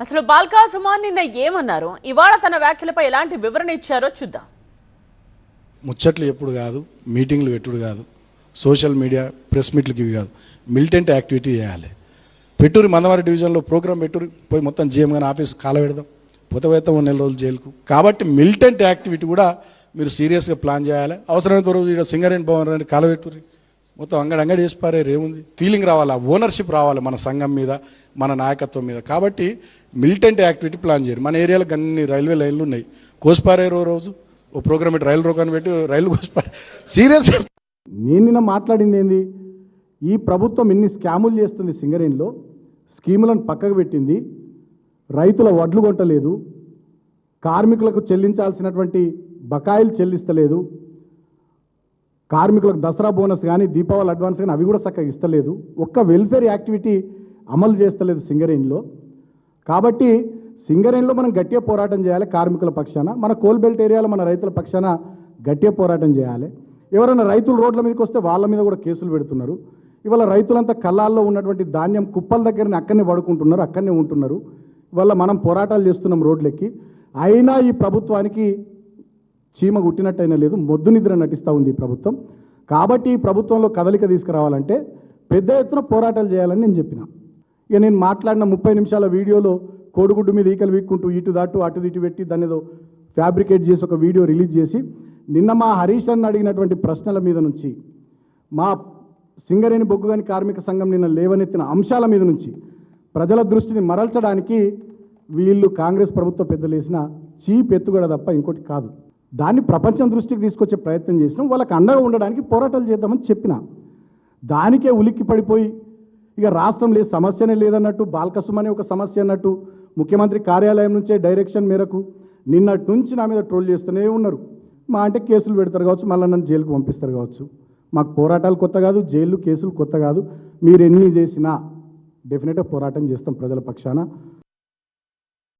అసలు బాల్కా సుమాన్ నిన్న ఏమన్నారు, ఇవాళ తన వ్యాఖ్యలపై ఎలాంటి వివరణ ఇచ్చారో చూద్దాం. ముచ్చట్లు ఎప్పుడు కాదు, మీటింగ్లు పెట్టుడు కాదు, సోషల్ మీడియా ప్రెస్ మీట్లకి ఇవి కాదు, మిలిటెంట్ యాక్టివిటీ చేయాలి. పెట్టూరి మందవారి డివిజన్లో ప్రోగ్రాం పెట్టూరి పోయి మొత్తం జీఎం గాని ఆఫీస్ కాల పెడదాం, పోతే నెల రోజులు జైలుకు. కాబట్టి మిలిటెంట్ యాక్టివిటీ కూడా మీరు సీరియస్గా ప్లాన్ చేయాలి. అవసరమైతే రోజు ఇక్కడ సింగరేణి భవన్ రండి, కాల పెట్టుర్రి, మొత్తం అంగడి చేసి పారేరు. ఏముంది, ఫీలింగ్ రావాలి, ఓనర్షిప్ రావాలి మన సంఘం మీద, మన నాయకత్వం మీద. కాబట్టి మిలిటెంట్ యాక్టివిటీ ప్లాన్ చేయరు. మన ఏరియాలో అన్ని రైల్వే లైన్లు ఉన్నాయి, కోసిపారేరు రోజు ఓ ప్రోగ్రామ్ పెట్టి రైలు రోకాన్ని పెట్టి రైలు కోసిపారు. సీరియస్ నేను నిన్న మాట్లాడింది ఏంది, ఈ ప్రభుత్వం ఇన్ని స్కాములు చేస్తుంది, సింగరేణిలో స్కీములను పక్కకు పెట్టింది, రైతుల వడ్లు కొంటలేదు, కార్మికులకు చెల్లించాల్సినటువంటి బకాయిలు చెల్లిస్తలేదు, కార్మికులకు దసరా బోనస్ కానీ దీపావళి అడ్వాన్స్ కానీ అవి కూడా చక్కగా ఇస్తలేదు, ఒక్క వెల్ఫేర్ యాక్టివిటీ అమలు చేస్తలేదు సింగరేణిలో. కాబట్టి సింగరేణిలో మనం గట్టిగా పోరాటం చేయాలి కార్మికుల పక్షాన, మన కోల్బెల్ట్ ఏరియాలో మన రైతుల పక్షాన గట్టిగా పోరాటం చేయాలి. ఎవరైనా రైతులు రోడ్ల మీదకి వస్తే వాళ్ళ మీద కూడా కేసులు పెడుతున్నారు. ఇవాళ రైతులంతా కళ్ళాల్లో ఉన్నటువంటి ధాన్యం కుప్పల దగ్గరనే అక్కడనే పడుకుంటున్నారు, అక్కడనే ఉంటున్నారు. ఇవాళ మనం పోరాటాలు చేస్తున్నాం రోడ్లెక్కి, అయినా ఈ ప్రభుత్వానికి చీమ గుట్టినట్టయినా లేదు, మొద్దు నిద్ర నటిస్తూ ఉంది ఈ ప్రభుత్వం. కాబట్టి ఈ ప్రభుత్వంలో కదలిక తీసుకురావాలంటే పెద్ద ఎత్తున పోరాటాలు చేయాలని నేను చెప్పిన. ఇక నేను మాట్లాడిన 30 నిమిషాల వీడియోలో కోడిగుడ్డు మీద ఈకలు వీక్కుంటూ ఇటు దాటు అటు ఇటు పెట్టి దాన్ని ఏదో ఫ్యాబ్రికేట్ చేసి ఒక వీడియో రిలీజ్ చేసి నిన్న మా హరీష్ అన్న అడిగినటువంటి ప్రశ్నల మీద నుంచి, మా సింగరేణి బొగ్గుగని కార్మిక సంఘం నిన్న లేవనెత్తిన అంశాల మీద నుంచి ప్రజల దృష్టిని మరల్చడానికి వీళ్ళు కాంగ్రెస్ ప్రభుత్వ పెద్దలు వేసిన చీప్ ఎత్తుగడ తప్ప ఇంకోటి కాదు. దాన్ని ప్రపంచం దృష్టికి తీసుకొచ్చే ప్రయత్నం చేసినాం. వాళ్ళకి అండగా ఉండడానికి పోరాటాలు చేద్దామని చెప్పిన, దానికే ఉలిక్కి పడిపోయి ఇక రాష్ట్రం లేదు, సమస్యనే లేదన్నట్టు, బాల్కసుమ్ అనే ఒక సమస్య అన్నట్టు ముఖ్యమంత్రి కార్యాలయం నుంచే డైరెక్షన్ మేరకు నిన్నటి నుంచి నా మీద ట్రోల్ చేస్తూనే ఉన్నారు. మా అంటే కేసులు పెడతారు కావచ్చు, మళ్ళీ నన్ను జైలుకు పంపిస్తారు కావచ్చు. మాకు పోరాటాలు కొత్త కాదు, జైలు కేసులు కొత్త కాదు. మీరు ఎన్ని చేసినా డెఫినెట్గా పోరాటం చేస్తాం ప్రజల పక్షాన.